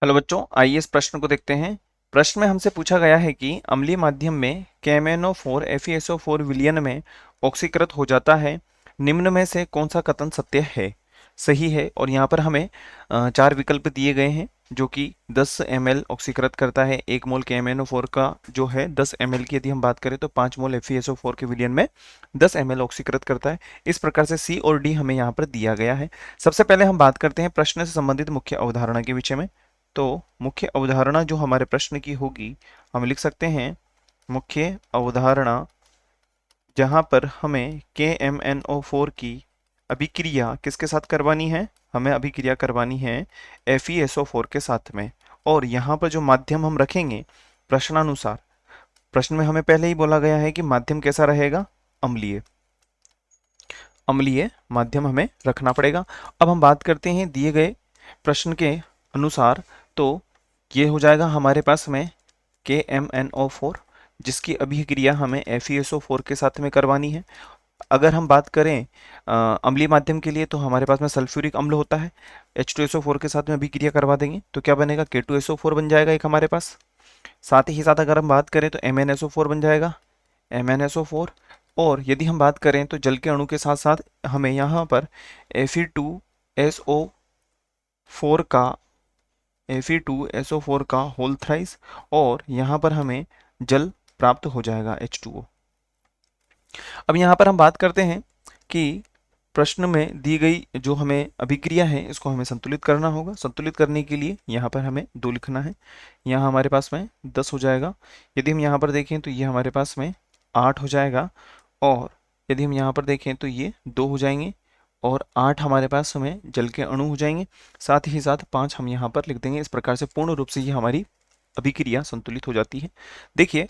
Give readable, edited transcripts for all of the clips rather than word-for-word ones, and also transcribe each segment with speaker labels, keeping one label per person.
Speaker 1: Hello बच्चों, आइए इस प्रश्न को देखते हैं। प्रश्न में हमसे पूछा गया है कि अम्लीय माध्यम में KMnO4 FeSO4 विलयन में ऑक्सीकृत हो जाता है। निम्न में से कौन सा कथन सत्य है, सही है। और यहाँ पर हमें 4 विकल्प दिए गए हैं जो कि 10 ml ऑक्सीकृत करता है। 1 मोल KMnO4 का जो है 10 ml की यदि हम बात करें तो 5 मोल FeSO4 के विलयन में 10 ml ऑक्सीकृत करता है। इस प्रकार से C और D हमें यहाँ पर दिया गया है। सबसे पहले हम बात करते हैं प्रश्न से संबंधित मुख्य अवधारणा के विषय में। तो मुख्य अवधारणा जो हमारे प्रश्न की होगी, हम लिख सकते हैं मुख्य अवधारणा, जहां पर हमें KMnO4 की अभिक्रिया किसके साथ करवानी है, हमें अभिक्रिया करवानी है FeSO4 के साथ में। और यहाँ पर जो माध्यम हम रखेंगे प्रश्नानुसार, प्रश्न में हमें पहले ही बोला गया है कि माध्यम कैसा रहेगा, अम्लीय। अम्लीय माध्यम हमें रखना पड़ेगा। अब हम बात करते हैं दिए गए प्रश्न के अनुसार, तो ये हो जाएगा हमारे पास में KMnO4, जिसकी अभिक्रिया हमें FeSO4 के साथ में करवानी है। अगर हम बात करें अम्लीय माध्यम के लिए, तो हमारे पास में सल्फ्यूरिक अम्ल होता है, H2SO4 के साथ में अभिक्रिया करवा देंगे तो क्या बनेगा, K2SO4 बन जाएगा एक हमारे पास। साथ ही साथ अगर हम बात करें तो MnSO4 बन जाएगा, MnSO4। और यदि हम बात करें तो जल के अणु के साथ साथ हमें यहाँ पर Fe2SO4 का Fe2SO4 का होल थ्राइस, और यहाँ पर हमें जल प्राप्त हो जाएगा H2O। अब यहाँ पर हम बात करते हैं कि प्रश्न में दी गई जो हमें अभिक्रिया है इसको हमें संतुलित करना होगा। संतुलित करने के लिए यहाँ पर हमें 2 लिखना है, यहाँ हमारे पास में 10 हो जाएगा। यदि हम यहाँ पर देखें तो ये हमारे पास में 8 हो जाएगा, और यदि हम यहाँ पर देखें तो ये 2 हो जाएंगे, और 8 हमारे पास में जल के अणु हो जाएंगे। साथ ही साथ 5 हम यहाँ पर लिख देंगे। इस प्रकार से पूर्ण रूप से ये हमारी अभिक्रिया संतुलित हो जाती है। देखिए,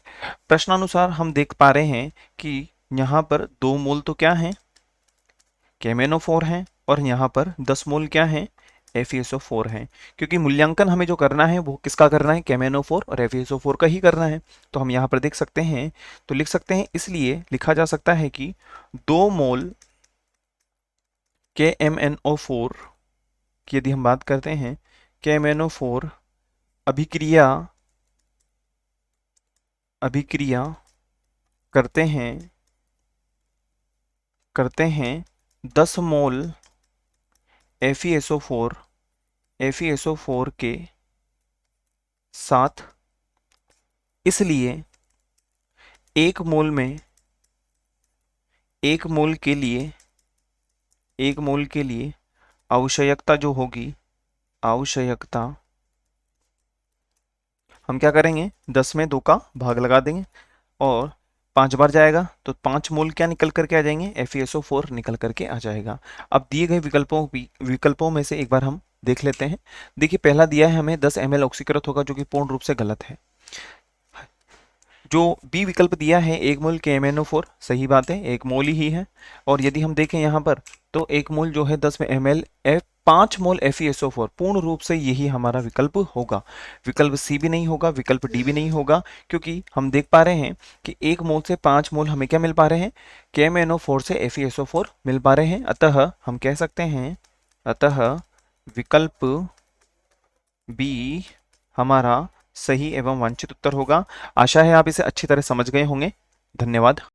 Speaker 1: प्रश्नानुसार हम देख पा रहे हैं कि यहाँ पर 2 मोल तो क्या है, KMnO4 है, और यहाँ पर 10 मोल क्या है, FeSO4 है। क्योंकि मूल्यांकन हमें जो करना है वो किसका करना है, KMnO4 और FeSO4 का ही करना है। तो हम यहाँ पर देख सकते हैं, तो लिख सकते हैं, इसलिए लिखा जा सकता है कि 2 मोल KMnO4 की यदि हम बात करते हैं, KMnO4 अभिक्रिया अभिक्रिया करते हैं 10 मोल FeSO4 के साथ। इसलिए एक मोल के लिए आवश्यकता जो होगी, आवश्यकता हम क्या करेंगे, 10 में 2 का भाग लगा देंगे, और 5 बार जाएगा तो 5 मोल क्या निकल करके आ जाएंगे, FeSO4 निकल करके आ जाएगा। अब दिए गए विकल्पों में से एक बार हम देख लेते हैं। देखिए, पहला दिया है हमें 10 ml ऑक्सीकृत होगा, जो कि पूर्ण रूप से गलत है। जो बी विकल्प दिया है 1 मोल KMnO4, सही बात है, 1 मोल ही है। और यदि हम देखें यहाँ पर तो 1 मोल जो है 10 ml 5 मोल FeSO4, पूर्ण रूप से यही हमारा विकल्प होगा। विकल्प सी भी नहीं होगा, विकल्प डी भी नहीं होगा, क्योंकि हम देख पा रहे हैं कि 1 मोल से 5 मोल हमें क्या मिल पा रहे हैं, KMnO4 से FeSO4 मिल पा रहे हैं। अतः हम कह सकते हैं, अतः विकल्प बी हमारा सही एवं वांछित उत्तर होगा। आशा है आप इसे अच्छी तरह समझ गए होंगे। धन्यवाद।